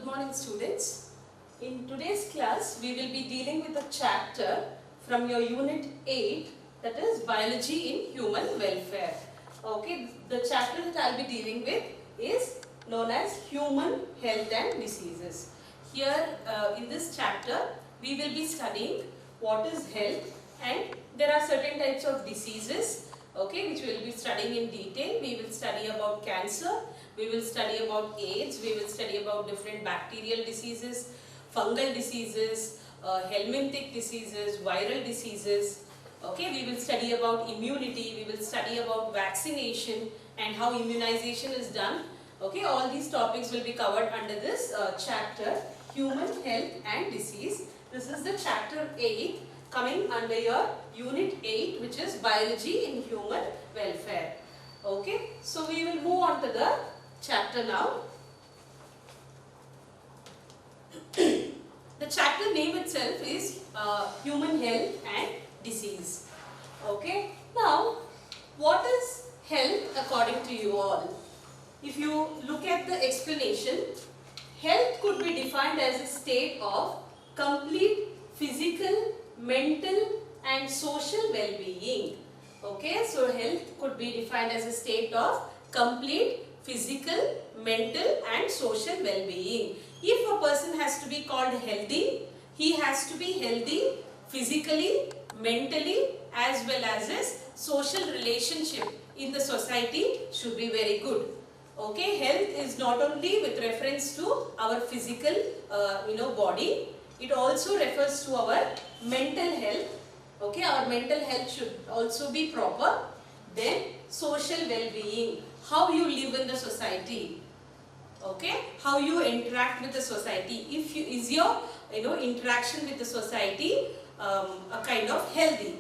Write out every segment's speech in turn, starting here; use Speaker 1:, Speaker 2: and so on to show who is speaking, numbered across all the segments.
Speaker 1: Good morning, students. In today's class, we will be dealing with a chapter from your Unit 8, that is Biology in Human Welfare. Okay, the chapter that I will be dealing with is known as Human Health and Diseases. Here in this chapter, we will be studying what is health, and there are certain types of diseases, okay, which we will be studying in detail. We will study about cancer, we will study about AIDS, we will study about different bacterial diseases, fungal diseases, helminthic diseases, viral diseases. Okay, we will study about immunity, we will study about vaccination and how immunization is done. Okay, all these topics will be covered under this chapter, Human Health and Disease. This is the chapter 8 coming under your Unit 8, which is Biology in Human Welfare. Okay, so we will move on to the chapter now. The chapter name itself is Human Health and Disease. Okay, now what is health according to you all? If you look at the explanation, health could be defined as a state of complete physical, mental and social well-being. Okay, so health could be defined as a state of complete physical, mental and social well-being. If a person has to be called healthy, he has to be healthy physically, mentally as well as his social relationship in the society should be very good. Okay, health is not only with reference to our physical body, it also refers to our mental health. Okay, our mental health should also be proper. Then social well-being, how you live in the society. Okay, how you interact with the society. Is your interaction with the society a kind of healthy.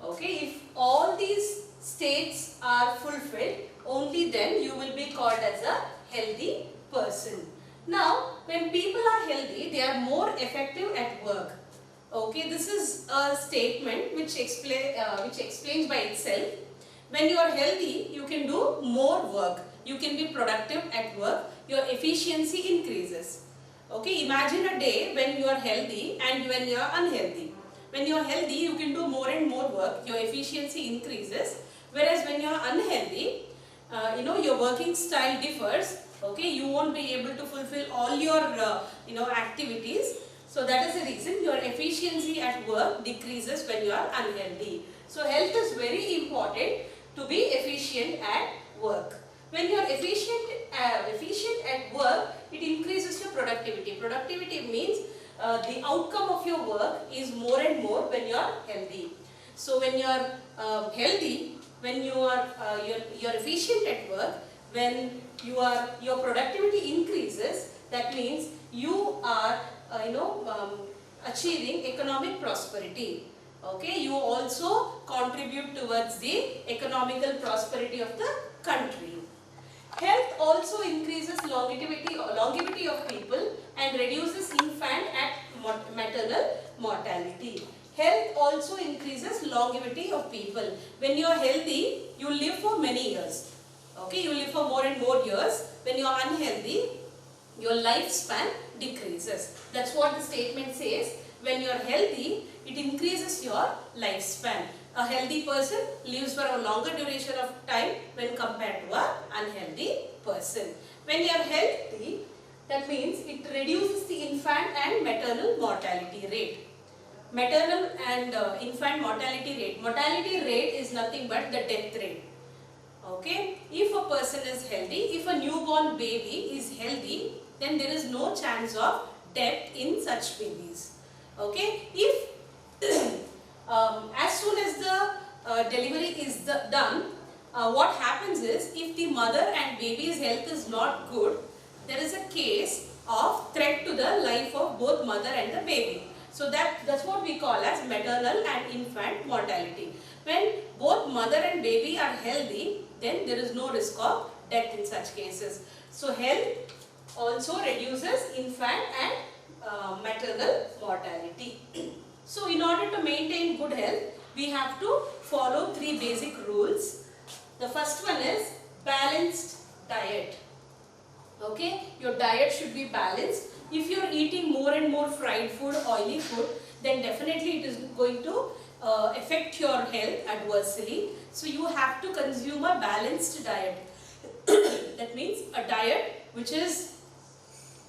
Speaker 1: Okay, if all these states are fulfilled, only then you will be called as a healthy person. Now, when people are healthy, they are more effective at work. Okay, this is a statement which explains by itself. When you are healthy, you can do more work. You can be productive at work. Your efficiency increases. Okay, imagine a day when you are healthy and when you are unhealthy. When you are healthy, you can do more and more work. Your efficiency increases. Whereas when you are unhealthy, your working style differs. Okay, you won't be able to fulfill all your activities. So that is the reason your efficiency at work decreases when you are unhealthy. So health is very important to be efficient at work. When you are efficient at work, it increases your productivity. Productivity means the outcome of your work is more and more when you are healthy. So when you are healthy, when you are you're efficient at work, when your productivity increases, that means you are achieving economic prosperity. Okay, you also contribute towards the economical prosperity of the country. Health also increases longevity of people and reduces infant and maternal mortality. Health also increases longevity of people. When you are healthy, you live for many years. Okay, you live for more and more years. When you are unhealthy, your lifespan decreases. That's what the statement says. When you are healthy, it increases your lifespan. A healthy person lives for a longer duration of time when compared to an unhealthy person. When you are healthy, that means it reduces the infant and maternal mortality rate. Maternal and infant mortality rate. Mortality rate is nothing but the death rate. Okay, if a person is healthy, if a newborn baby is healthy, then there is no chance of death in such babies. Okay, if as soon as the delivery is done, what happens is, if the mother and baby's health is not good, there is a case of threat to the life of both mother and the baby. So that's what we call as maternal and infant mortality. When both mother and baby are healthy, then there is no risk of death in such cases. So health also reduces infant and maternal mortality. So in order to maintain good health, we have to follow 3 basic rules. The first one is balanced diet. Okay, your diet should be balanced. If you are eating more and more fried food, oily food, then definitely it is going to affect your health adversely. So you have to consume a balanced diet. That means a diet which is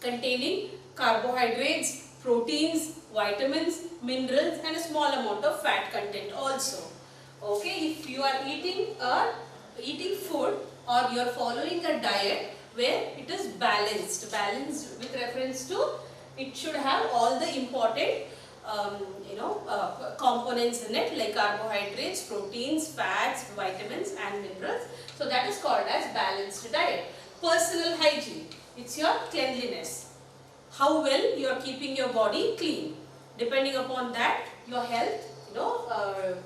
Speaker 1: containing carbohydrates, proteins, vitamins, minerals and a small amount of fat content also. Okay, if you are eating food or you are following a diet where it is balanced with reference to it should have all the important components in it like carbohydrates, proteins, fats, vitamins and minerals. So that is called as balanced diet. Personal hygiene, it's your cleanliness. How well you are keeping your body clean. Depending upon that, your health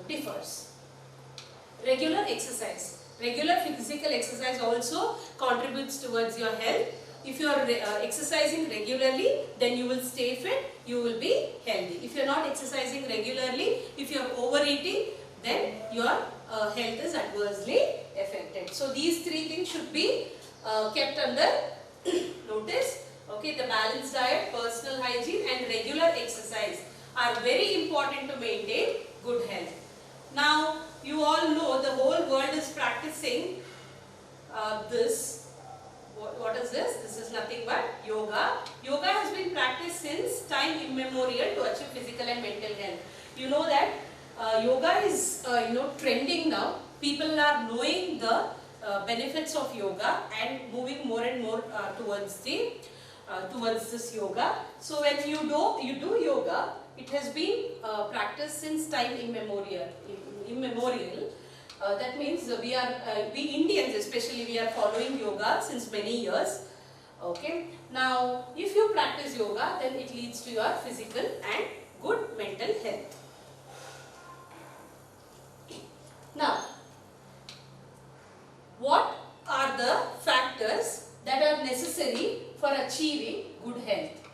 Speaker 1: differs. Regular exercise. Regular physical exercise also contributes towards your health. If you are exercising regularly, then you will stay fit, you will be healthy. If you are not exercising regularly, if you are overeating, then your health is adversely affected. So these three things should be kept under notice. Okay, the balanced diet, personal hygiene and regular exercise are very important to maintain good health. Now, you all know the whole world is practicing this. What is this? This is nothing but yoga. Yoga has been practiced since time immemorial to achieve physical and mental health. You know that yoga is trending now. People are knowing the benefits of yoga and moving more and more towards this yoga. So when you do yoga, it has been practiced since time immemorial. That means we Indians especially, we are following yoga since many years. Okay. Now, if you practice yoga, then it leads to your physical and good mental health. Now, what are the factors that are necessary for achieving good health?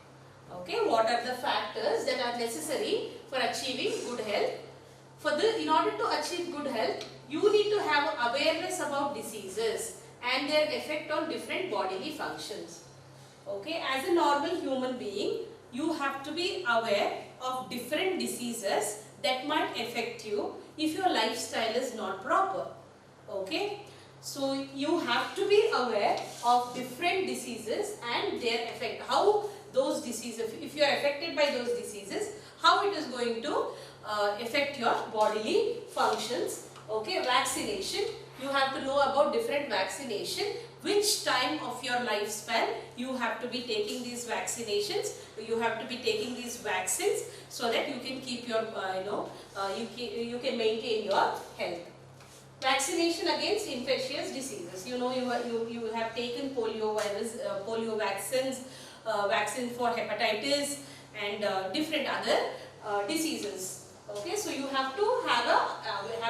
Speaker 1: Okay, what are the factors that are necessary for achieving good health? In order to achieve good health, you need to have awareness about diseases and their effect on different bodily functions. Okay, as a normal human being, you have to be aware of different diseases that might affect you if your lifestyle is not proper. Okay, so you have to be aware of different diseases and their effect. How those diseases, if you are affected by those diseases, how it is going to affect your bodily functions. Okay, vaccination. You have to know about different vaccination, which time of your lifespan you have to be taking these vaccinations, you have to be taking these vaccines so that you can keep your, you can maintain your health. Vaccination against infectious diseases. You know, you have taken polio virus, polio vaccines, vaccine for hepatitis and different other diseases. Okay, so you have to have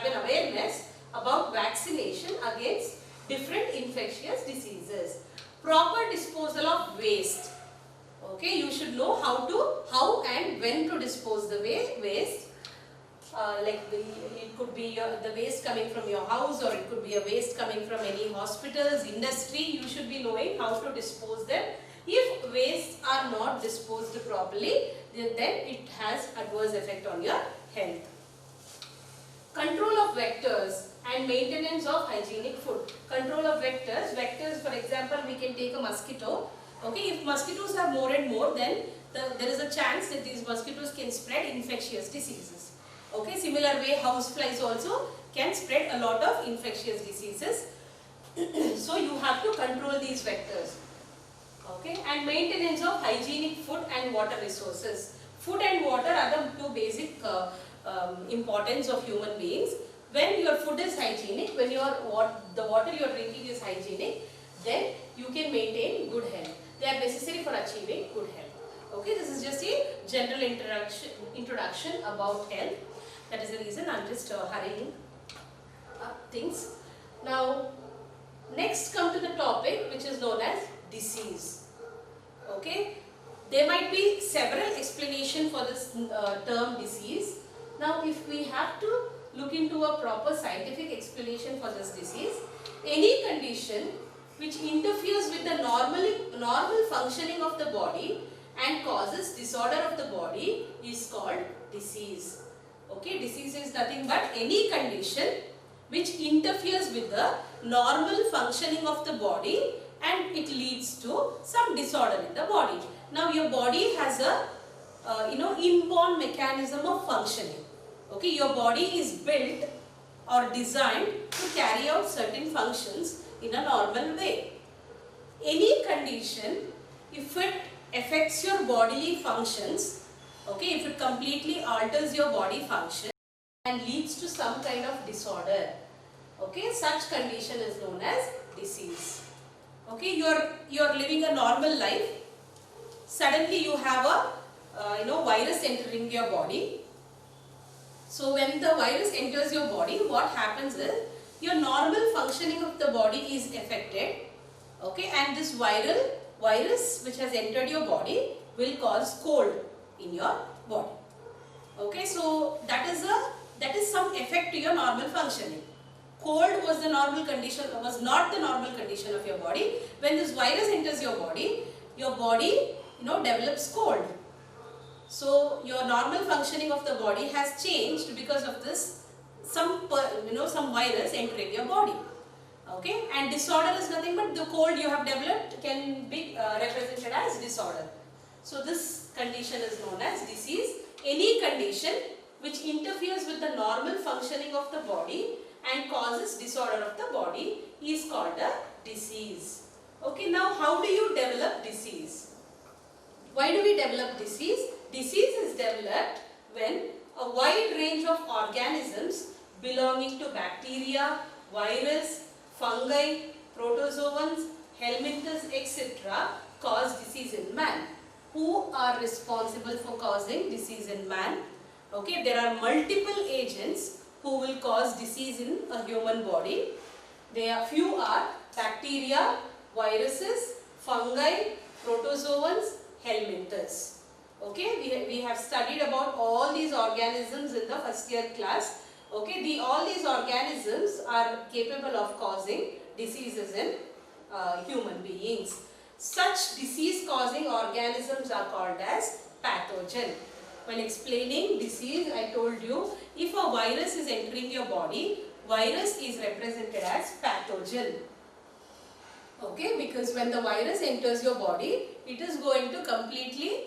Speaker 1: an awareness about vaccination against different infectious diseases. Proper disposal of waste. Okay, you should know how and when to dispose the waste. It could be the waste coming from your house, or it could be a waste coming from any hospitals, industry. You should be knowing how to dispose them. If wastes are not disposed properly, then it has adverse effect on your health. Control of vectors and maintenance of hygienic food. Control of vectors. Vectors, for example, we can take a mosquito. Okay, if mosquitoes are more and more, then there is a chance that these mosquitoes can spread infectious diseases. Okay, similar way houseflies also can spread a lot of infectious diseases. So you have to control these vectors. Okay, and maintenance of hygienic food and water resources. Food and water are the two basic importance of human beings. When your food is hygienic, when the water you are drinking is hygienic, then you can maintain good health. They are necessary for achieving good health. Okay, this is just a general introduction about health. That is the reason I am just hurrying up things. Now, next come to the topic which is known as disease. Okay, there might be several explanations for this term disease. Now, if we have to look into a proper scientific explanation for this disease, any condition which interferes with the normal functioning of the body and causes disorder of the body is called disease. Okay, disease is nothing but any condition which interferes with the normal functioning of the body and it leads to some disorder in the body. Now your body has a inborn mechanism of functioning. Okay, your body is built or designed to carry out certain functions in a normal way. Any condition, if it affects your bodily functions, okay, if it completely alters your body function and leads to some kind of disorder, okay, such condition is known as disease. Okay, you're living a normal life. Suddenly you have a virus entering your body. So when the virus enters your body, what happens is your normal functioning of the body is affected. Okay, and this virus which has entered your body will cause cold in your body. Okay, so that is some effect to your normal functioning. Cold was not the normal condition of your body. When this virus enters your body develops cold. So your normal functioning of the body has changed because of this some virus entering your body. Okay, and disorder is nothing but the cold you have developed can be represented as disorder. So this condition is known as disease. Any condition which interferes with the normal functioning of the body and causes disorder of the body is called a disease. Okay, now how do you develop disease? Why do we develop disease? Disease is developed when a wide range of organisms belonging to bacteria, virus, fungi, protozoans, helminthes, etc. cause disease in man. Who are responsible for causing disease in man? Okay, there are multiple agents who will cause disease in a human body. Few are bacteria, viruses, fungi, protozoans, helminthes. Okay, we have studied about all these organisms in the first year class. Okay, all these organisms are capable of causing diseases in human beings. Such disease causing organisms are called as pathogen. When explaining disease, I told you if a virus is entering your body, virus is represented as pathogen. Okay, because when the virus enters your body, it is going to completely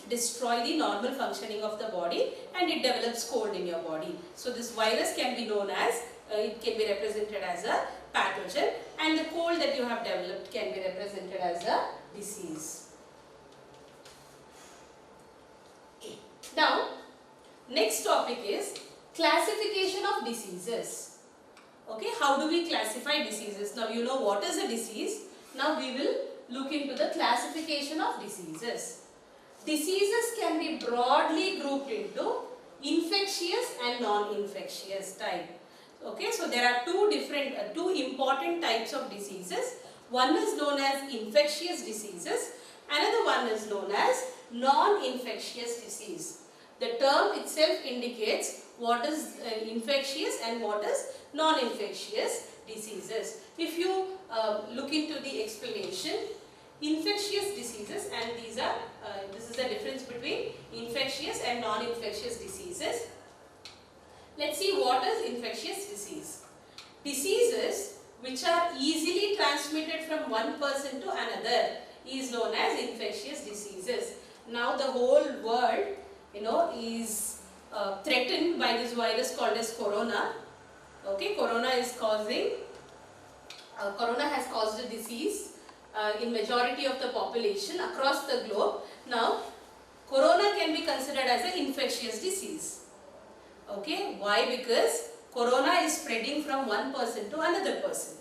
Speaker 1: destroy the normal functioning of the body and it develops cold in your body. So this virus can be known as, it can be represented as a pathogen, and the cold that you have developed can be represented as a disease. Now, next topic is classification of diseases. Okay, how do we classify diseases? Now you know what is a disease. Now we will look into the classification of diseases. Diseases can be broadly grouped into infectious and non-infectious type. Okay, so there are two important types of diseases. One is known as infectious diseases. Another one is known as non-infectious disease. The term itself indicates what is infectious and what is non-infectious diseases. If you look into the explanation, infectious diseases, and this is the difference between infectious and non-infectious diseases. Let's see what is infectious disease. Diseases which are easily transmitted from one person to another is known as infectious diseases. Now the whole world is threatened by this virus called as corona. Okay, corona has caused a disease in majority of the population across the globe. Now corona can be considered as an infectious disease. Okay, why? Because corona is spreading from one person to another person.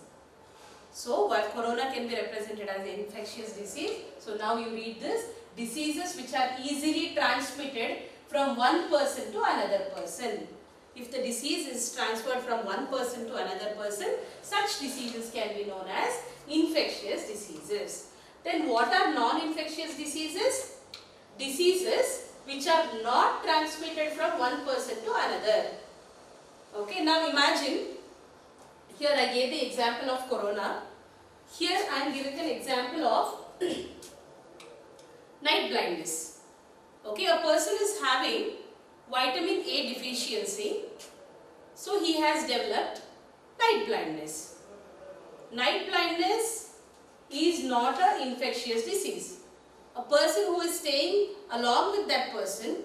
Speaker 1: So while corona can be represented as an infectious disease, so now you read this: diseases which are easily transmitted from one person to another person. If the disease is transferred from one person to another person, such diseases can be known as infectious diseases. Then what are non-infectious diseases? Diseases which are not transmitted from one person to another. Okay, now imagine, here I gave the example of corona. Here I am giving an example of night blindness. Okay, a person is having vitamin A deficiency, so he has developed night blindness. Night blindness is not an infectious disease. A person who is staying along with that person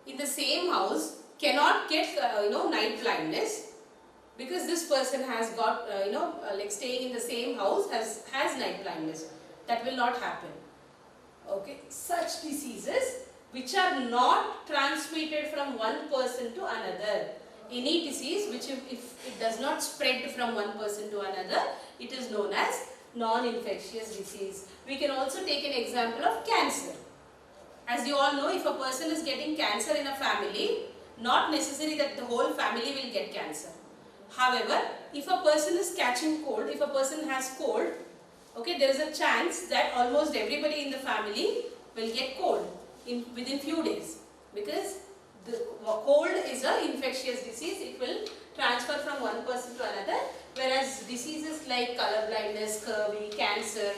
Speaker 1: in the same house cannot get night blindness, because this person has got like staying in the same house has night blindness. That will not happen. Okay, such diseases which are not transmitted from one person to another. Any disease which if it does not spread from one person to another, it is known as non-infectious disease. We can also take an example of cancer. As you all know, if a person is getting cancer in a family, not necessary that the whole family will get cancer. However, if a person is catching cold, if a person has cold, okay, there is a chance that almost everybody in the family will get cold within few days, because the cold is an infectious disease. It will transfer from one person to another, whereas diseases like color blindness, scurvy, cancer,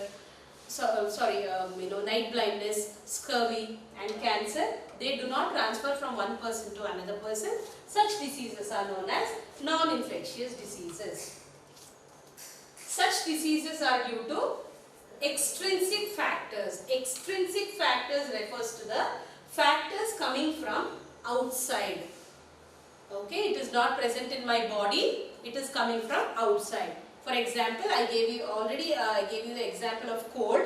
Speaker 1: night blindness, scurvy and cancer, they do not transfer from one person to another person. Such diseases are known as non-infectious diseases. Such diseases are due to extrinsic factors. Extrinsic factors refers to the factors coming from outside. Okay, it is not present in my body, it is coming from outside. For example, I gave you the example of cold.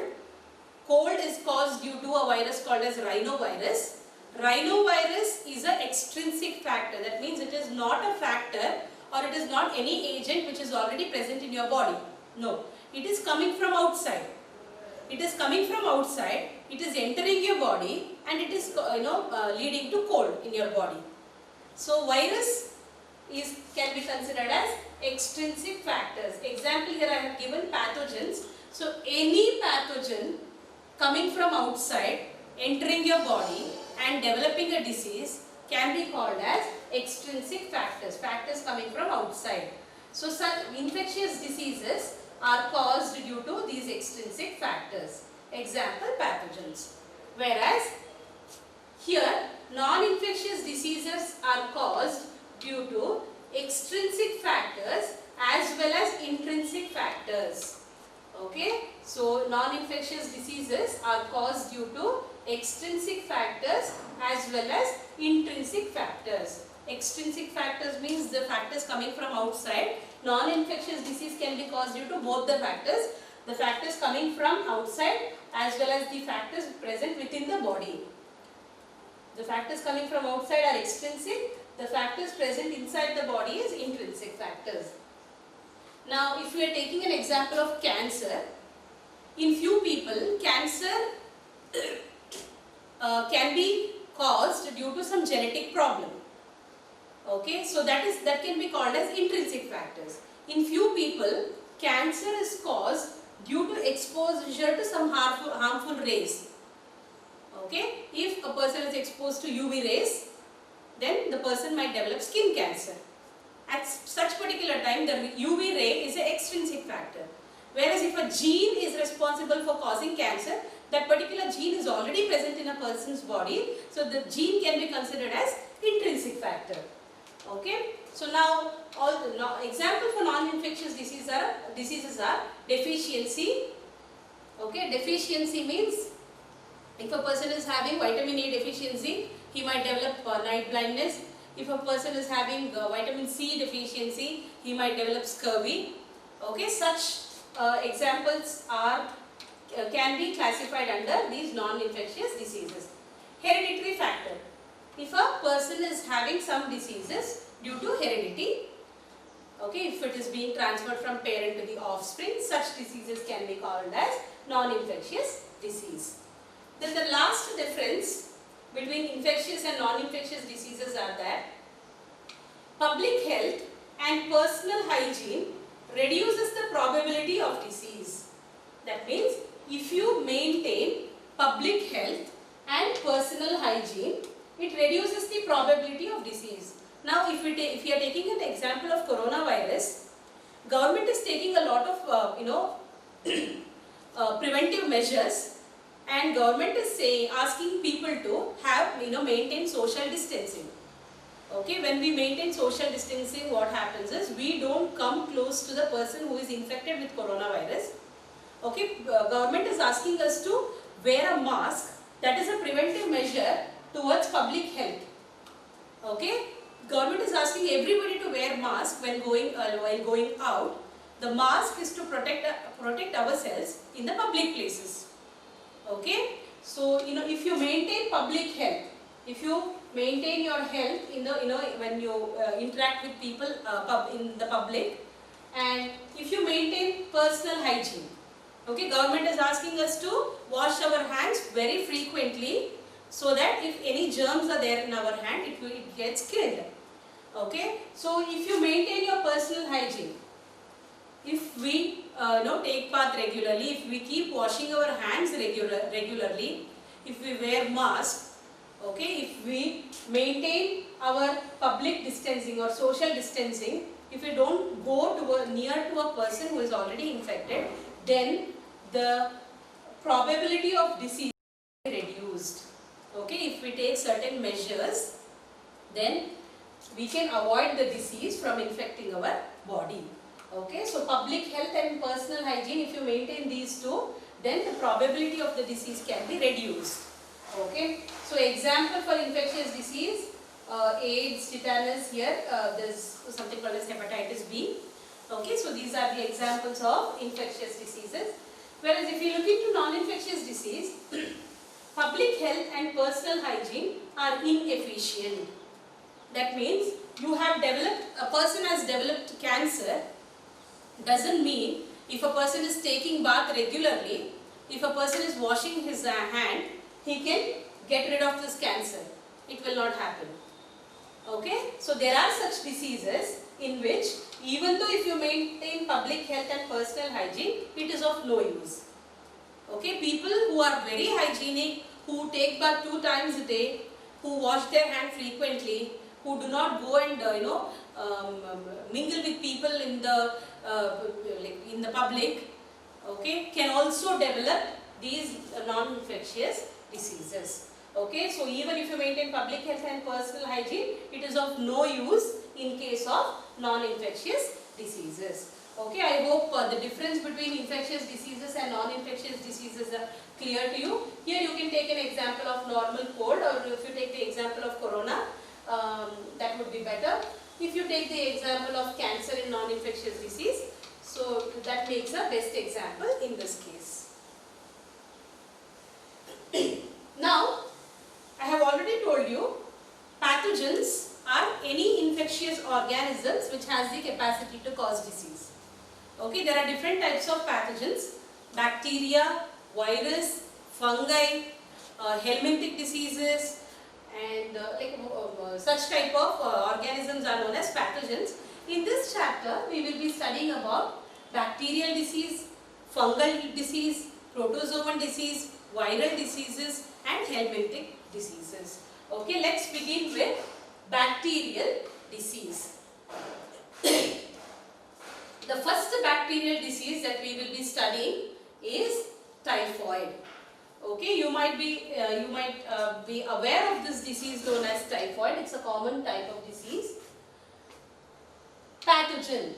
Speaker 1: Cold is caused due to a virus called as rhinovirus. Rhinovirus is an extrinsic factor. That means it is not a factor, or it is not any agent which is already present in your body. No, it is coming from outside. It is coming from outside, it is entering your body, and it is leading to cold in your body. So virus can be considered as extrinsic factors. Example, here I have given pathogens. So any pathogen coming from outside, entering your body and developing a disease can be called as extrinsic factors. Factors coming from outside. So such infectious diseases are caused due to these extrinsic factors. Example, pathogens. Whereas here non-infectious diseases are caused due to extrinsic factors as well as intrinsic factors. Okay, so non-infectious diseases are caused due to extrinsic factors as well as intrinsic factors. Extrinsic factors means the factors coming from outside. Non-infectious disease can be caused due to both the factors. The factors coming from outside as well as the factors present within the body. The factors coming from outside are extrinsic. The factors present inside the body is intrinsic factors. Now, if we are taking an example of cancer, in few people, cancer can be caused due to some genetic problem. Okay, so that can be called as intrinsic factors. In few people, cancer is caused due to exposure to some harmful rays. Okay, if a person is exposed to UV rays, then the person might develop skin cancer. At such particular time, the UV ray is an extrinsic factor. Whereas if a gene is responsible for causing cancer, that particular gene is already present in a person's body, so the gene can be considered as intrinsic factor. Okay, so now example for non-infectious diseases are deficiency. Okay, deficiency means if a person is having vitamin A deficiency, he might develop night blindness. If a person is having vitamin C deficiency, he might develop scurvy. Okay, such examples can be classified under these non-infectious diseases. Hereditary factor. If a person is having some diseases due to heredity, okay, if it is being transferred from parent to the offspring, such diseases can be called as non-infectious disease. Then the last difference between infectious and non-infectious diseases are that public health and personal hygiene reduces the probability of disease. That means if you maintain public health and personal hygiene, it reduces the probability of disease. Now if we are taking an example of coronavirus, government is taking a lot of preventive measures and government is asking people to have, maintain social distancing. Okay, when we maintain social distancing, what happens is we don't come close to the person who is infected with coronavirus. Okay, government is asking us to wear a mask. That is a preventive measure towards public health. Okay, government is asking everybody to wear mask when going out. The mask is to protect ourselves in the public places. Okay, so if you maintain public health, if you maintain your health in the when you interact with people in the public, and if you maintain personal hygiene. Okay, government is asking us to wash our hands very frequently, so that if any germs are there in our hand, it gets killed. Okay, so if you maintain your personal hygiene, if we take bath regularly, if we keep washing our hands regularly, if we wear mask, okay, if we maintain our public distancing or social distancing, if we don't go near to a person who is already infected, then the probability of disease is reduced. Okay, if we take certain measures, then we can avoid the disease from infecting our body. Okay, so public health and personal hygiene, if you maintain these two, then the probability of the disease can be reduced. Okay, so example for infectious disease, AIDS, tetanus, here there's something called as hepatitis B. Okay, so these are the examples of infectious diseases. Whereas if you look into non-infectious disease, public health and personal hygiene are inefficient. That means a person has developed cancer, doesn't mean if a person is taking bath regularly, if a person is washing his hand, he can get rid of this cancer. It will not happen. Okay, so there are such diseases in which, even though if you maintain public health and personal hygiene, it is of no use. Okay, people who are very hygienic, who take bath 2 times a day, who wash their hand frequently, who do not go and mingle with people in the public, okay, can also develop these non-infectious diseases. Okay, so even if you maintain public health and personal hygiene, it is of no use in case of non-infectious diseases. Okay, I hope the difference between infectious diseases and non-infectious diseases are clear to you. Here you can take an example of normal cold, or if you take the example of corona, that would be better. If you take the example of cancer in non-infectious disease, so that makes a best example in this case. Now, I have already told you, pathogens are any infectious organisms which has the capacity to cause disease. Okay, there are different types of pathogens: bacteria, virus, fungi, helminthic diseases, and such type of organisms are known as pathogens. In this chapter, we will be studying about bacterial disease, fungal disease, protozoan disease, viral diseases, and helminthic diseases. Okay, let's begin with bacterial disease. The first bacterial disease that we will be studying is typhoid. Okay, you might be aware of this disease known as typhoid. It's a common type of disease. Pathogen.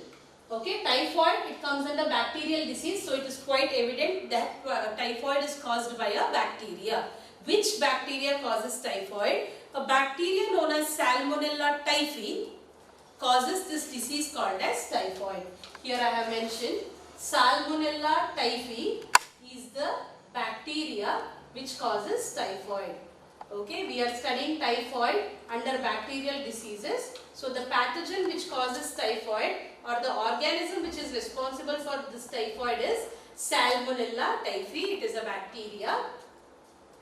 Speaker 1: Okay, typhoid, it comes under bacterial disease, so it is quite evident that typhoid is caused by a bacteria. Which bacteria causes typhoid? A bacteria known as Salmonella typhi causes this disease called as typhoid. Here I have mentioned Salmonella typhi is the bacteria which causes typhoid. Okay, we are studying typhoid under bacterial diseases. So the pathogen which causes typhoid, or the organism which is responsible for this typhoid, is Salmonella typhi. It is a bacteria.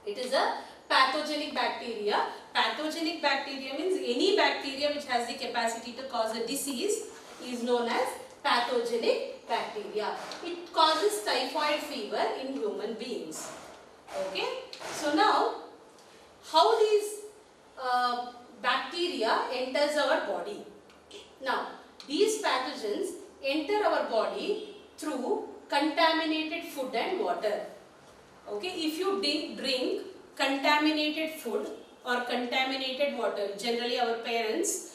Speaker 1: It is a pathogenic bacteria. Pathogenic bacteria means any bacteria which has the capacity to cause a disease is known as pathogenic bacteria. It causes typhoid fever in human beings. Okay. So now, how these bacteria enters our body? Now, these pathogens enter our body through contaminated food and water. Okay, if you drink contaminated food or contaminated water, generally our parents,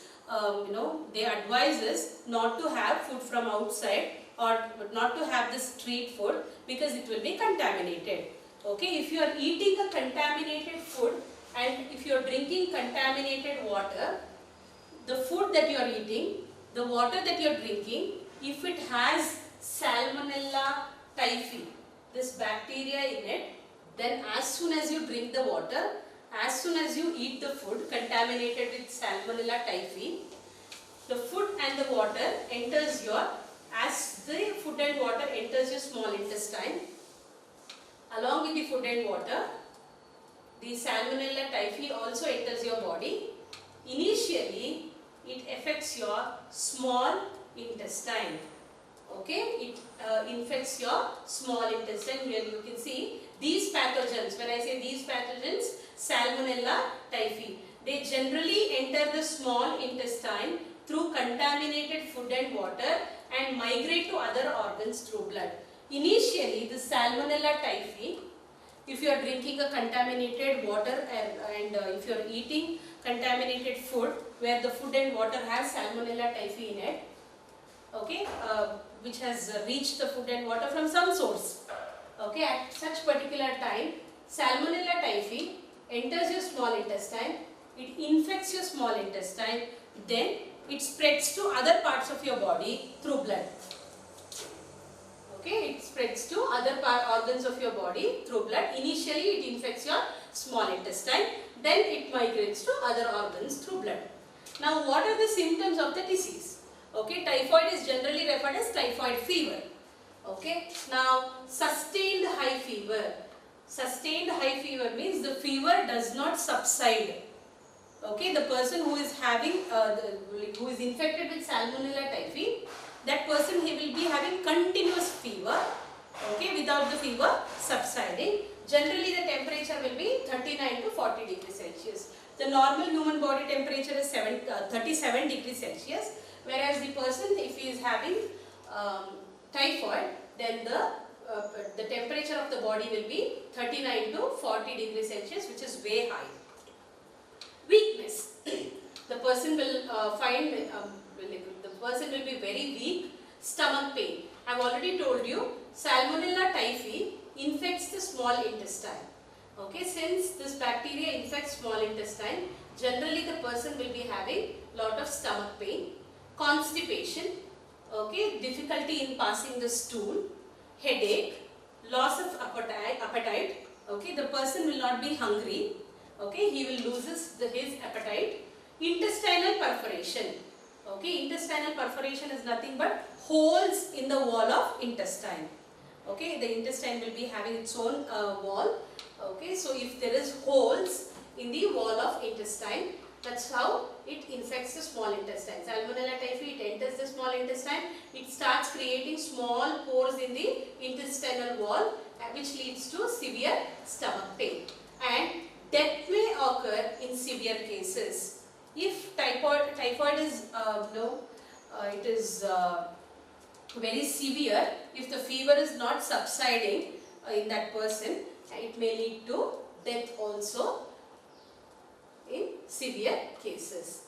Speaker 1: they advise us not to have food from outside or not to have the street food because it will be contaminated. Okay, if you are eating a contaminated food and if you are drinking contaminated water, the food that you are eating, the water that you are drinking, if it has Salmonella typhi, this bacteria in it, then as soon as you drink the water, as soon as you eat the food contaminated with Salmonella typhi, the food and the water enters your, as the food and water enters your small intestine, along with the food and water, the Salmonella typhi also enters your body. Initially, it affects your small intestine. Okay, it infects your small intestine. Here you can see these pathogens. When I say these pathogens, Salmonella typhi, they generally enter the small intestine through contaminated food and water and migrate to other organs through blood. Initially, the Salmonella typhi, if you are drinking a contaminated water and if you are eating contaminated food where the food and water has Salmonella typhi in it, okay, which has reached the food and water from some source. Okay, at such particular time, Salmonella typhi enters your small intestine, it infects your small intestine, then it spreads to other parts of your body through blood. Okay, it spreads to other organs of your body through blood. Initially, it infects your small intestine, then it migrates to other organs through blood. Now, what are the symptoms of the disease? Okay, typhoid is generally referred as typhoid fever. Okay, now sustained high fever. Sustained high fever means the fever does not subside. Okay, the person who is having, who is infected with Salmonella typhi, that person, he will be having continuous fever, okay, without the fever subsiding. Generally, the temperature will be 39 to 40 degrees Celsius. The normal human body temperature is 37 degrees Celsius. Whereas the person, if he is having typhoid, then the temperature of the body will be 39 to 40 degrees Celsius, which is way high. Weakness. The person will the person will be very weak. Stomach pain. I have already told you, Salmonella typhi infects the small intestine. Okay, since this bacteria infects small intestine, generally the person will be having lot of stomach pain, constipation, okay, difficulty in passing the stool, headache, loss of appetite, okay, the person will not be hungry, okay, he will lose his appetite, intestinal perforation, okay, intestinal perforation is nothing but holes in the wall of intestine, okay, the intestine will be having its own wall, okay, so if there is holes in the wall of intestine, that's how it infects the small intestine. Salmonella typhi, it enters the small intestine, it starts creating small pores in the intestinal wall, which leads to severe stomach pain. And death may occur in severe cases. If typhoid is, it is very severe, if the fever is not subsiding in that person, it may lead to death also in severe cases.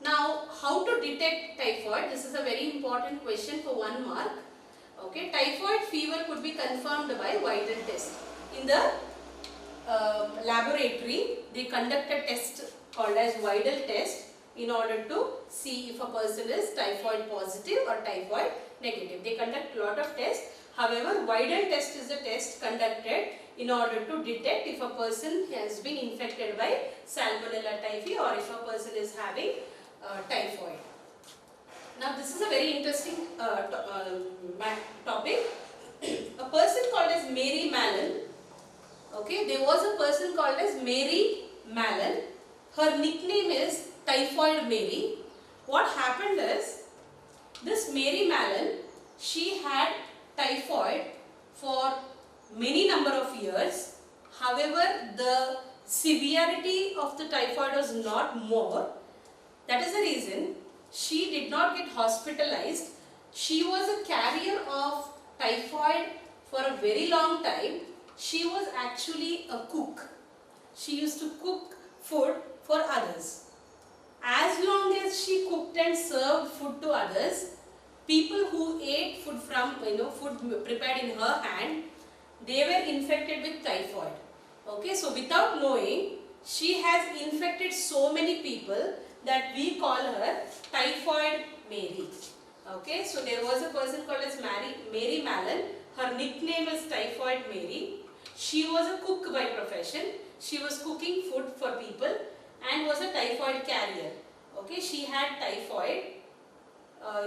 Speaker 1: Now, how to detect typhoid? This is a very important question for 1 mark. Okay, typhoid fever could be confirmed by Weidel test. In the laboratory, they conduct a test called as Weidel test in order to see if a person is typhoid positive or typhoid negative. They conduct a lot of tests. However, Weidel test is a test conducted in order to detect if a person has been infected by Salmonella typhi or if a person is having typhoid. Now, this is a very interesting topic. A person called as Mary Mallon. Okay, there was a person called as Mary Mallon. Her nickname is Typhoid Mary. What happened is, this Mary Mallon, she had typhoid for many number of years. However, the severity of the typhoid was not more. That is the reason she did not get hospitalized. She was a carrier of typhoid for a very long time, she was actually a cook. She used to cook food for others. As long as she cooked and served food to others, people who ate food from, food prepared in her hand, they were infected with typhoid. Okay, so without knowing, she has infected so many people that we call her Typhoid Mary. Okay, so there was a person called as Mary Mallon. Her nickname is Typhoid Mary. She was a cook by profession. She was cooking food for people and was a typhoid carrier. Okay, she had typhoid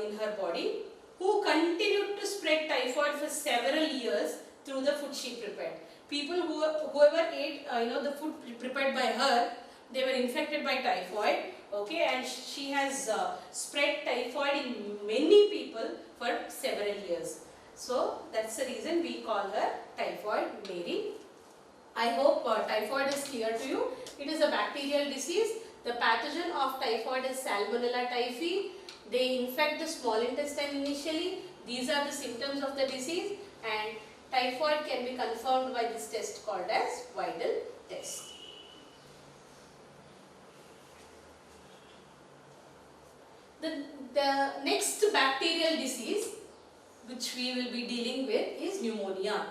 Speaker 1: in her body, who continued to spread typhoid for several years through the food she prepared. People whoever ate the food prepared by her, they were infected by typhoid. Okay, and she has spread typhoid in many people for several years. So that's the reason we call her Typhoid Mary. I hope typhoid is clear to you. It is a bacterial disease. The pathogen of typhoid is Salmonella typhi. They infect the small intestine initially. These are the symptoms of the disease, and typhoid can be confirmed by this test called as Weidel test. The next bacterial disease which we will be dealing with is pneumonia.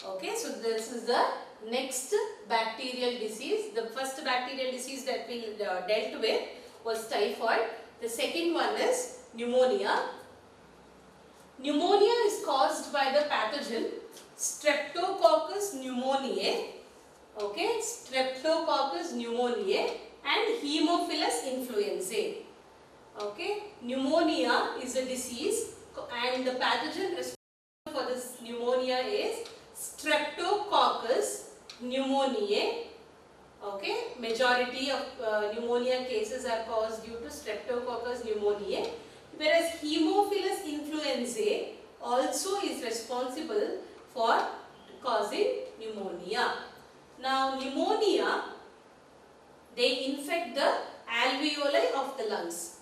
Speaker 1: Okay, so this is the next bacterial disease. The first bacterial disease that we dealt with was typhoid. The second one is pneumonia. Pneumonia is caused by the pathogen Streptococcus pneumoniae. Okay, Streptococcus pneumoniae and Haemophilus influenzae. Okay, pneumonia is a disease and the pathogen responsible for this pneumonia is Streptococcus pneumoniae. Okay, majority of pneumonia cases are caused due to Streptococcus pneumoniae, whereas Haemophilus influenzae also is responsible for causing pneumonia. Now, pneumonia, they infect the alveoli of the lungs.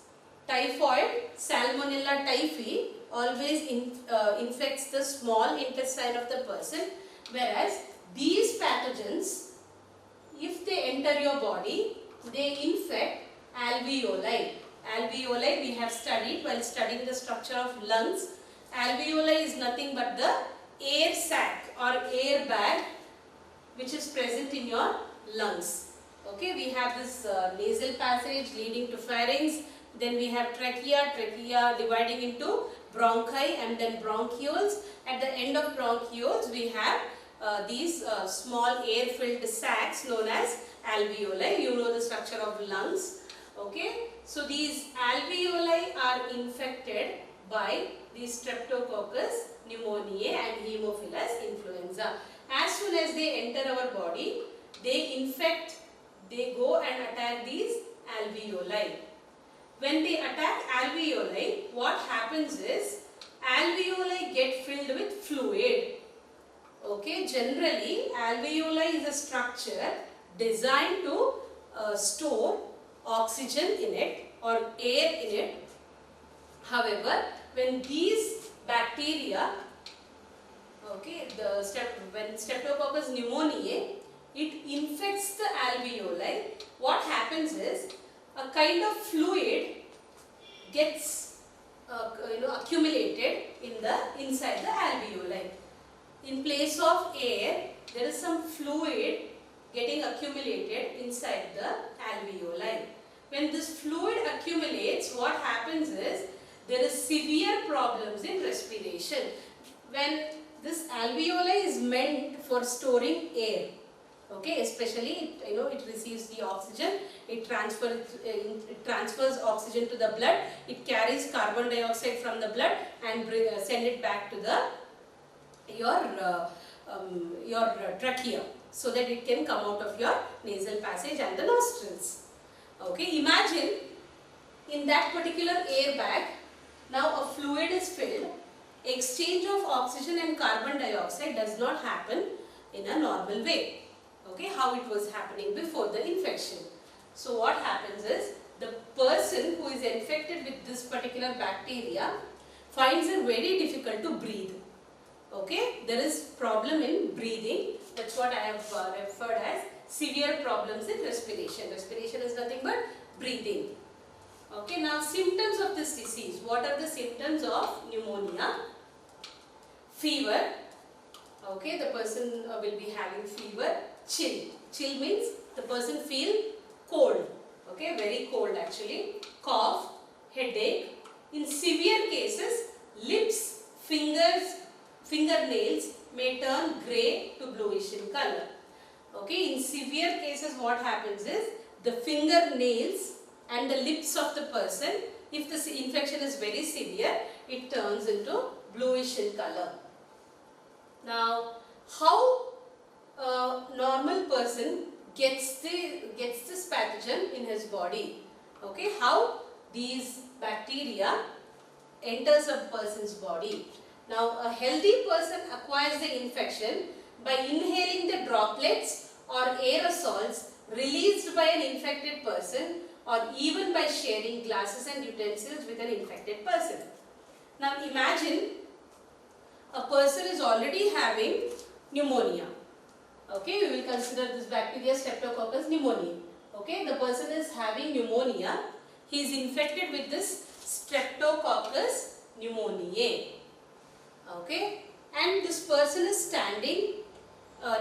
Speaker 1: Typhoid, Salmonella typhi, always infects the small intestine of the person, whereas these pathogens, if they enter your body, they infect alveoli. Alveoli we have studied while studying the structure of lungs. Alveoli is nothing but the air sac or air bag which is present in your lungs. Okay, we have this nasal passage leading to pharynx. Then we have trachea dividing into bronchi and then bronchioles. At the end of bronchioles, we have these small air-filled sacs known as alveoli. You know the structure of lungs. Okay, so these alveoli are infected by the Streptococcus pneumoniae and Haemophilus influenza. As soon as they enter our body, they go and attack these alveoli. When they attack alveoli, what happens is alveoli get filled with fluid. Okay, generally alveoli is a structure designed to store oxygen in it or air in it. However, when these bacteria, okay, when Streptococcus pneumoniae, it infects the alveoli, what happens is a kind of fluid gets accumulated inside the alveoli. In place of air, there is some fluid getting accumulated inside the alveoli. When this fluid accumulates, what happens is there is severe problems in respiration. When this alveoli is meant for storing air, okay, especially it receives the oxygen, it transfers oxygen to the blood, it carries carbon dioxide from the blood and send it back to your trachea, so that it can come out of your nasal passage and the nostrils. Okay, imagine in that particular air bag, now a fluid is filled. Exchange of oxygen and carbon dioxide does not happen in a normal way. Okay, how it was happening before the infection. So what happens is the person who is infected with this particular bacteria finds it very difficult to breathe. Okay, there is problem in breathing. That's what I have referred as severe problems in respiration. Respiration is nothing but breathing. Okay, now symptoms of this disease. What are the symptoms of pneumonia? Fever. Okay, the person will be having fever. Chill. Chill means the person feel cold. Okay, very cold actually. Cough, headache. In severe cases, lips, fingers, fingernails may turn grey to bluish in color. Okay, in severe cases what happens is the fingernails and the lips of the person, if the infection is very severe, it turns into bluish in color. Now, how a normal person gets this pathogen in his body? Okay, how these bacteria enters a person's body? Now, a healthy person acquires the infection by inhaling the droplets or aerosols released by an infected person, or even by sharing glasses and utensils with an infected person. Now, imagine a person is already having pneumonia. Okay, we will consider this bacteria Streptococcus pneumoniae. Okay, the person is having pneumonia. He is infected with this Streptococcus pneumoniae. Okay, and this person is standing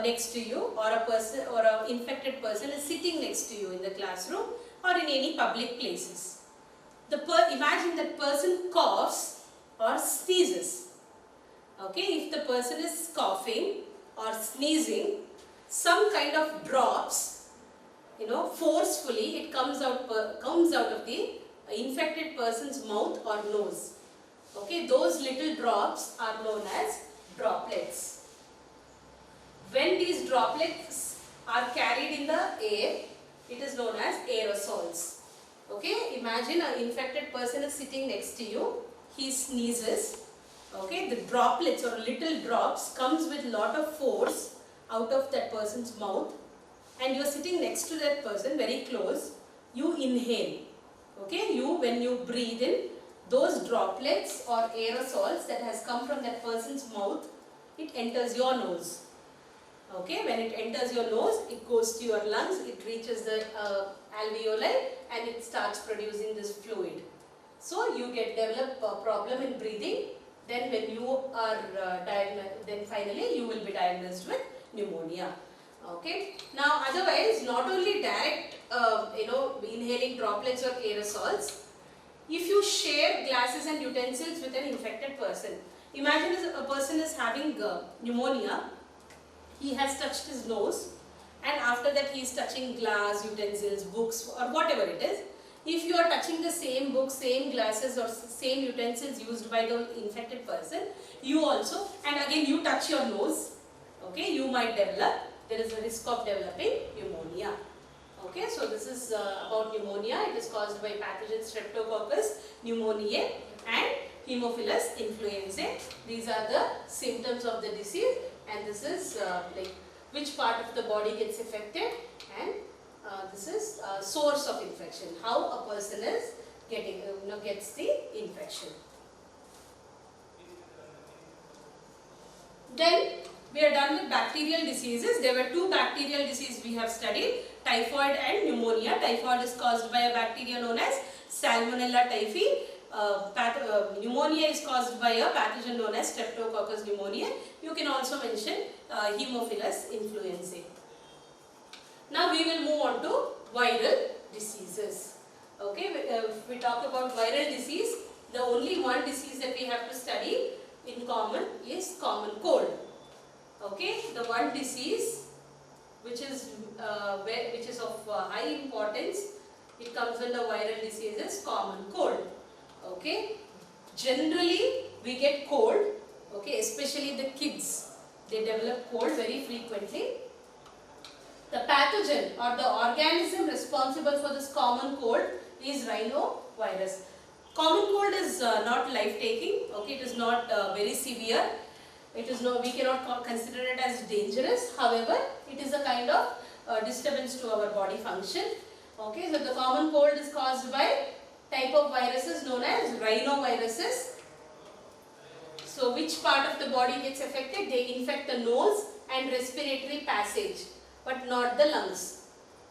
Speaker 1: next to you, or a person or an infected person is sitting next to you in the classroom or in any public places. Imagine that person coughs or sneezes. Okay, if the person is coughing or sneezing, some kind of drops, forcefully it comes out of the infected person's mouth or nose. Okay, those little drops are known as droplets. When these droplets are carried in the air, it is known as aerosols. Okay, imagine an infected person is sitting next to you, he sneezes. Okay, the droplets or little drops comes with lot of force out of that person's mouth, and you are sitting next to that person very close. You inhale. Okay, when you breathe in, those droplets or aerosols that has come from that person's mouth, it enters your nose. Okay, when it enters your nose, it goes to your lungs, it reaches the alveoli, and it starts producing this fluid. So you develop a problem in breathing. Then when you are then finally you will be diagnosed with pneumonia. Okay. Now otherwise, not only direct inhaling droplets or aerosols, if you share glasses and utensils with an infected person, imagine a person is having pneumonia, he has touched his nose, and after that he is touching glass, utensils, books or whatever it is. If you are touching the same books, same glasses or same utensils used by the infected person, you also, and again you touch your nose, okay, you might develop, there is a risk of developing pneumonia. Okay, so this is about pneumonia. It is caused by pathogen Streptococcus pneumoniae and Haemophilus influenzae. These are the symptoms of the disease, and this is like which part of the body gets affected, and this is source of infection, how a person is getting gets the infection. Then we are done with bacterial diseases. There were two bacterial diseases we have studied, typhoid and pneumonia. Typhoid is caused by a bacteria known as Salmonella typhi. Pneumonia is caused by a pathogen known as Streptococcus pneumoniae. You can also mention Haemophilus influenzae. Now we will move on to viral diseases. Okay, if we talk about viral disease, the only one disease that we have to study in common is common cold. Okay, the one disease which is of high importance, it comes under viral diseases, common cold. Okay, generally we get cold. Okay, especially the kids, they develop cold very frequently. The pathogen or the organism responsible for this common cold is rhinovirus. Common cold is not life-taking. Okay, it is not very severe. It is we cannot consider it as dangerous. However, it is a kind of disturbance to our body function. Okay, so the common cold is caused by type of viruses known as rhinoviruses. So which part of the body gets affected? They infect the nose and respiratory passage, but not the lungs.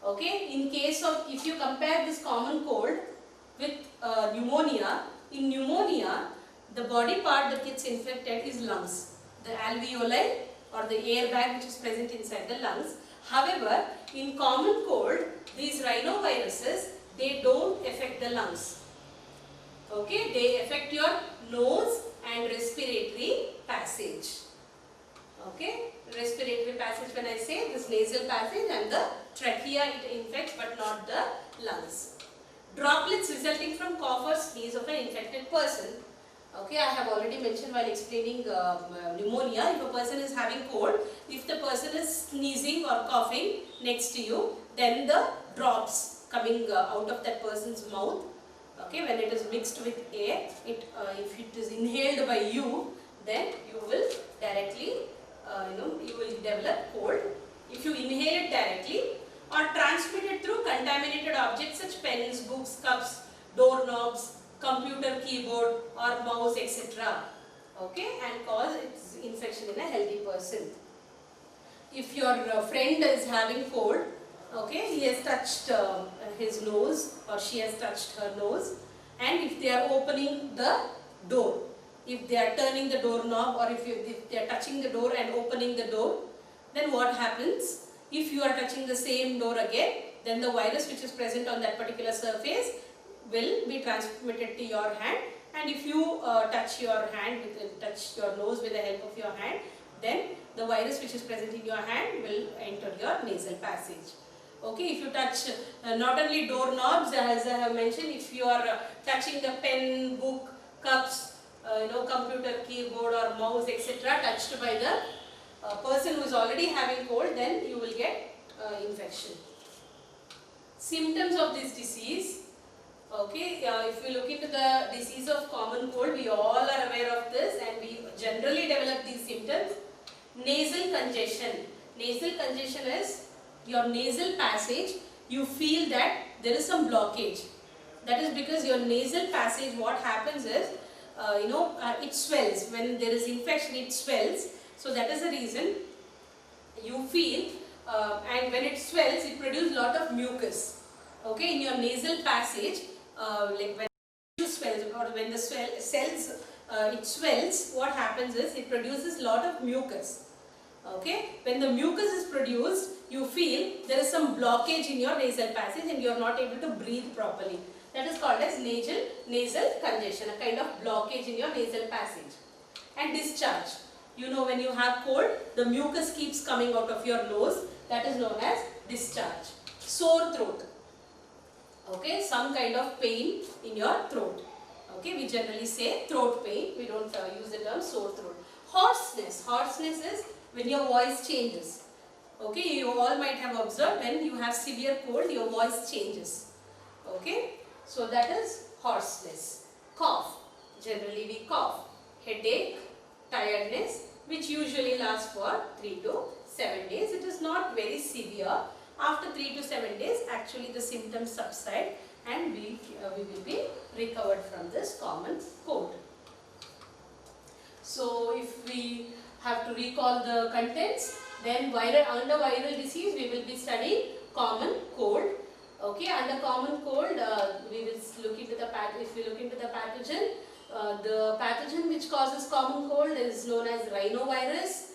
Speaker 1: Okay, in case of, if you compare this common cold with pneumonia, in pneumonia, the body part that gets infected is lungs, the alveoli or the air bag which is present inside the lungs. However, in common cold, these rhinoviruses, they don't affect the lungs. Okay, they affect your nose and respiratory passage. Okay, respiratory passage, when I say this nasal passage and the trachea it infects but not the lungs. Droplets resulting from cough or sneeze of an infected person. Okay, I have already mentioned while explaining pneumonia, if a person is having cold, if the person is sneezing or coughing next to you, then the drops coming out of that person's mouth, okay, when it is mixed with air, if it is inhaled by you, then you will directly, you will develop cold. If you inhale it directly or transmitted through contaminated objects such pens, books, cups, doorknobs, computer keyboard or mouse, etc. Okay, and cause its infection in a healthy person. If your friend is having cold, okay, he has touched his nose or she has touched her nose, and if they are opening the door, if they are turning the doorknob or if they are touching the door and opening the door, then what happens? If you are touching the same door again, then the virus which is present on that particular surface will be transmitted to your hand, and if you touch your hand, touch your nose with the help of your hand, then the virus which is present in your hand will enter your nasal passage. Okay, if you touch not only doorknobs, as I have mentioned, if you are touching the pen, book, cups, computer keyboard or mouse, etc., touched by the person who is already having cold, then you will get infection. Symptoms of this disease. Okay, if we look into the disease of common cold, we all are aware of this and we generally develop these symptoms. Nasal congestion. Nasal congestion is your nasal passage, you feel that there is some blockage. That is because your nasal passage, what happens is, it swells. When there is infection, it swells. So that is the reason you feel, and when it swells, it produces a lot of mucus. Okay, in your nasal passage, like when it swells or when the cells it swells, what happens is it produces a lot of mucus. Okay, when the mucus is produced, you feel there is some blockage in your nasal passage and you are not able to breathe properly. That is called as nasal congestion, a kind of blockage in your nasal passage. And discharge. When you have cold, the mucus keeps coming out of your nose. That is known as discharge. Sore throat. Okay, some kind of pain in your throat. Okay, we generally say throat pain. We don't use the term sore throat. Hoarseness. Hoarseness is when your voice changes. Okay, you all might have observed when you have severe cold, your voice changes. Okay, so that is hoarseness. Cough. Generally we cough. Headache, tiredness, which usually lasts for 3 to 7 days. It is not very severe. After 3 to 7 days, actually the symptoms subside and we will be recovered from this common cold. So if we have to recall the contents, then under viral disease we will be studying common cold. Okay, under common cold we will look into the pathogen. The pathogen which causes common cold is known as rhinovirus.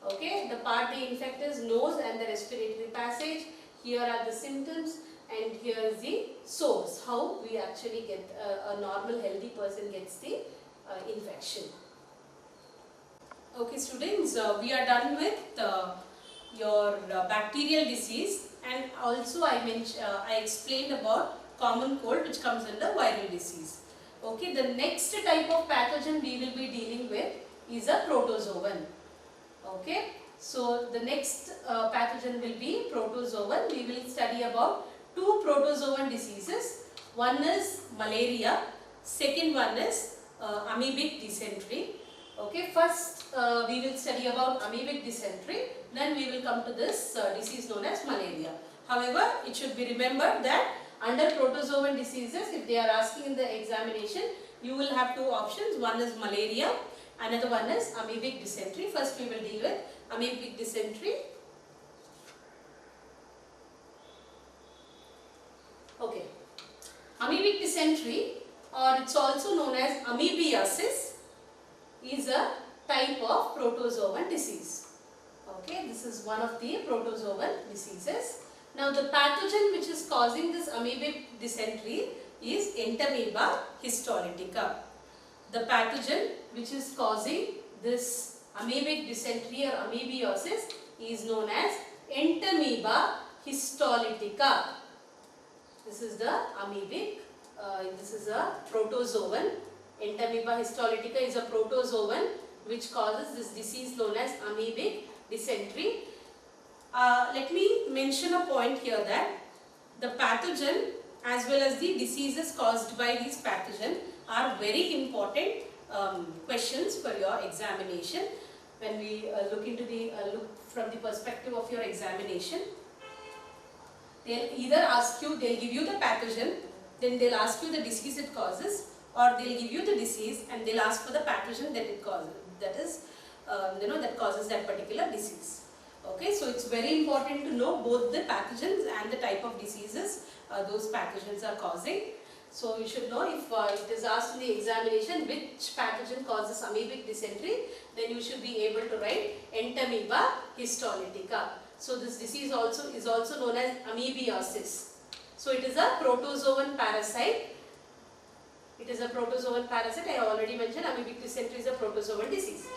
Speaker 1: Okay, the part they infect is nose and the respiratory passage. Here are the symptoms and here is the source, how we actually get a normal healthy person gets the infection. Okay students, we are done with your bacterial disease, and also I explained about common cold which comes under viral disease. Okay, the next type of pathogen we will be dealing with is a protozoan. Okay, so the next pathogen will be protozoan. We will study about 2 protozoan diseases. One is malaria, second one is amoebic dysentery. Okay, first we will study about amoebic dysentery, then we will come to this disease known as malaria. However, it should be remembered that under protozoan diseases, if they are asking in the examination, you will have 2 options. One is malaria Another one is amoebic dysentery. First we will deal with amoebic dysentery. Okay. Amoebic dysentery, or it's also known as amoebiasis, is a type of protozoan disease. Okay, this is one of the protozoan diseases. Now the pathogen which is causing this amoebic dysentery is Entamoeba histolytica. The pathogen which is causing this amoebic dysentery or amoebiasis is known as Entamoeba histolytica. This is the amoebic, this is a protozoan. Entamoeba histolytica is a protozoan which causes this disease known as amoebic dysentery. Let me mention a point here that the pathogen as well as the diseases caused by these pathogen are very important questions for your examination when we look into the look from the perspective of your examination. They'll either ask you, they'll give you the pathogen, then they'll ask you the disease it causes, or they'll give you the disease and they'll ask for the pathogen that it causes, that is that causes that particular disease. Okay, so it's very important to know both the pathogens and the type of diseases those pathogens are causing. So you should know if it is asked in the examination which pathogen causes amoebic dysentery, then you should be able to write Entamoeba histolytica. So this disease is also known as amoebiasis. So it is a protozoan parasite. It is a protozoan parasite. I already mentioned amoebic dysentery is a protozoan disease.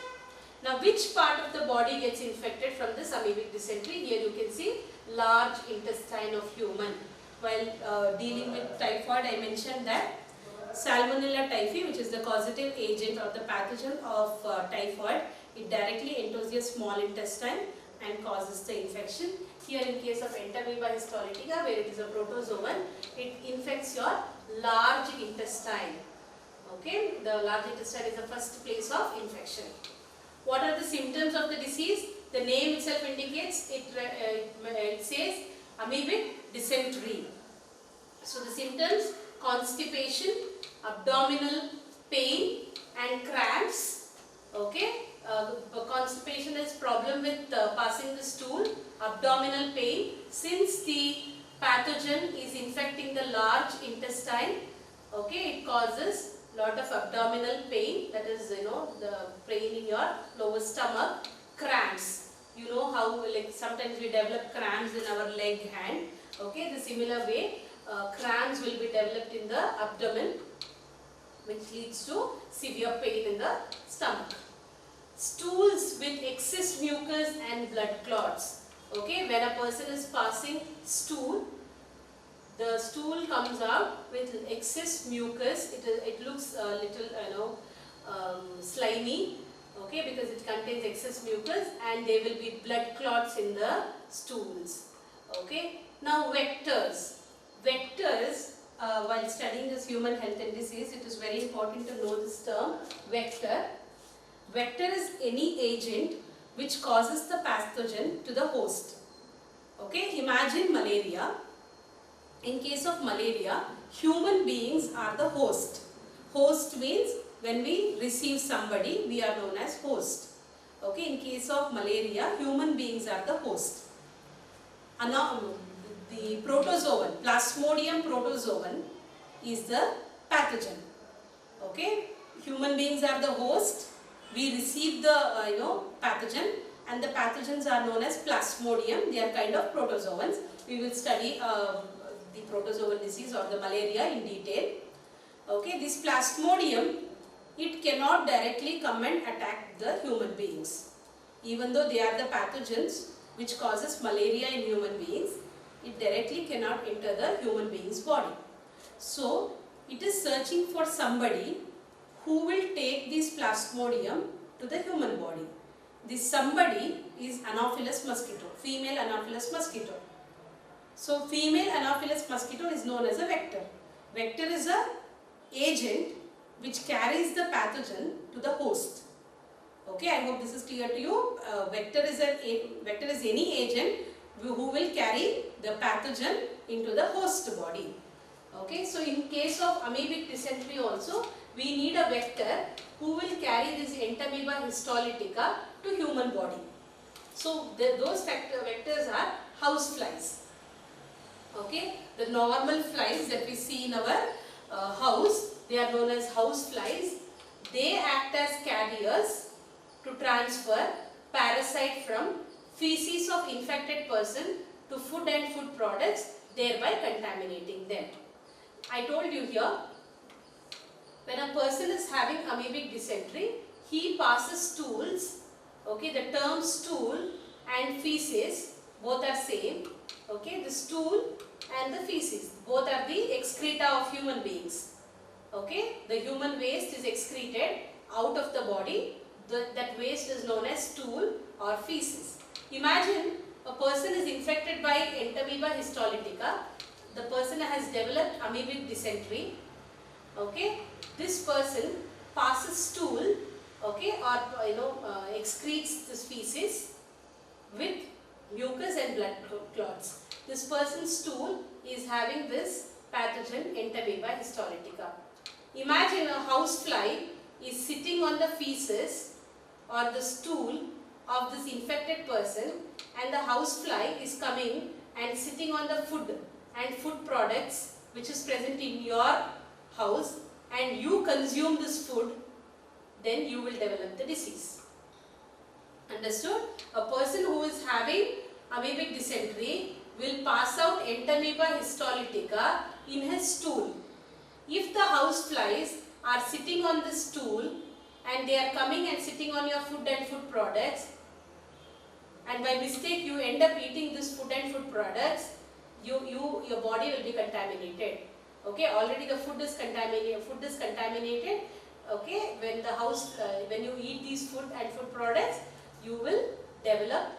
Speaker 1: Now which part of the body gets infected from this amoebic dysentery? Here you can see large intestine of human. While dealing with typhoid, I mentioned that Salmonella typhi, which is the causative agent or the pathogen of typhoid, it directly enters your small intestine and causes the infection. Here in case of Entamoeba histolytica, where it is a protozoan, it infects your large intestine. Okay, the large intestine is the first place of infection. What are the symptoms of the disease? The name itself indicates, it says amoebic dysentery. So the symptoms: constipation, abdominal pain and cramps. Okay, constipation is problem with passing the stool. Abdominal pain, since the pathogen is infecting the large intestine, okay, it causes lot of abdominal pain, that is the pain in your lower stomach. Cramps, you know how like sometimes we develop cramps in our leg, hand. Okay, the similar way cramps will be developed in the abdomen, which leads to severe pain in the stomach. Stools with excess mucus and blood clots. Okay, when a person is passing stool, the stool comes out with excess mucus. It looks a little slimy. Okay, because it contains excess mucus, and there will be blood clots in the stools. Okay, now vectors. While studying this human health and disease, it is very important to know this term vector. Vector is any agent which causes the pathogen to the host. Okay, imagine malaria. In case of malaria, human beings are the host. Host means when we receive somebody, we are known as host. Okay, in case of malaria, human beings are the host. The protozoan, Plasmodium protozoan, is the pathogen. Okay, human beings are the host. We receive the pathogen, and the pathogens are known as Plasmodium. They are kind of protozoans. We will study the protozoan disease or the malaria in detail. Okay, this Plasmodium, it cannot directly come and attack the human beings. Even though they are the pathogens which causes malaria in human beings, it directly cannot enter the human being's body. So, it is searching for somebody who will take this Plasmodium to the human body. This somebody is Anopheles mosquito, female Anopheles mosquito. So, female Anopheles mosquito is known as a vector. Vector is a agent which carries the pathogen to the host. Okay, I hope this is clear to you. Vector is any agent who will carry the pathogen into the host body. Okay, so in case of amoebic dysentery also, we need a vector who will carry this entamoeba histolytica to human body. So those vectors are house flies. Okay, the normal flies that we see in our house, they are known as house flies. They act as carriers to transfer parasite from feces of infected person to food and food products, thereby contaminating them. I told you here, when a person is having amoebic dysentery, he passes stools. Okay, the term stool and feces both are same. Okay, the stool and the feces both are the excreta of human beings. Okay, the human waste is excreted out of the body. That waste is known as stool or feces. Imagine a person is infected by entamoeba histolytica. The person has developed amoebic dysentery. Okay, this person passes stool, okay, or excretes this feces with mucus and blood clots. This person's stool is having this pathogen entamoeba histolytica. Imagine a housefly is sitting on the feces or the stool of this infected person, and the housefly is coming and sitting on the food and food products which is present in your house, and you consume this food, then you will develop the disease. Understood? A person who is having amoebic dysentery will pass out entamoeba histolytica in his stool. If the house flies are sitting on the stool and they are coming and sitting on your food and food products, and by mistake you end up eating this food and food products, your body will be contaminated. Okay, already the food is contaminated. Okay, when you eat these food and food products, you will develop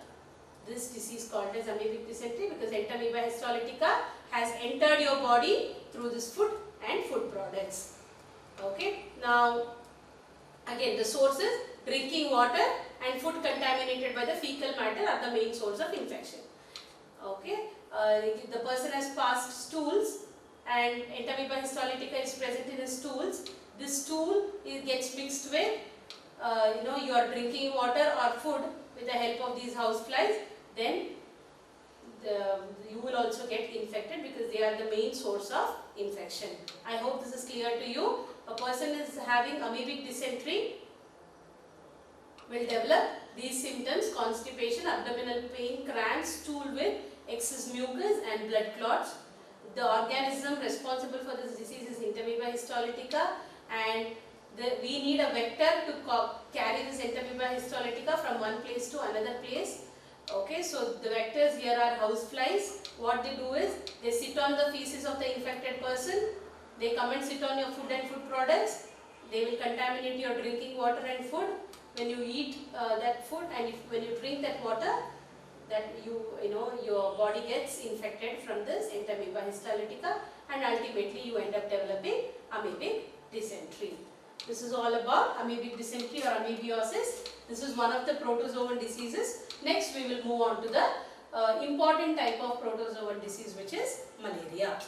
Speaker 1: this disease called as amoebic dysentery, because entamoeba histolytica has entered your body through this food and food products. Okay, now again the sources: drinking water and food contaminated by the fecal matter are the main source of infection. Okay, the person has passed stools and entamoeba histolytica is present in his stools. This stool gets mixed with your drinking water or food with the help of these houseflies, then you will also get infected, because they are the main source of infection. I hope this is clear to you. A person is having amoebic dysentery will develop these symptoms: constipation, abdominal pain, cramps, stool with excess mucus and blood clots. The organism responsible for this disease is entamoeba histolytica, and we need a vector to carry this entamoeba histolytica from one place to another place. Okay, so the vectors here are houseflies. What they do is, they sit on the feces of the infected person, they come and sit on your food and food products, they will contaminate your drinking water and food. When you eat that food and when you drink that water, that your body gets infected from this entamoeba histolytica, and ultimately you end up developing amoebic dysentery. This is all about amoebic dysentery or amebiosis. This is one of the protozoan diseases. Next we will move on to the important type of protozoan disease, which is malaria.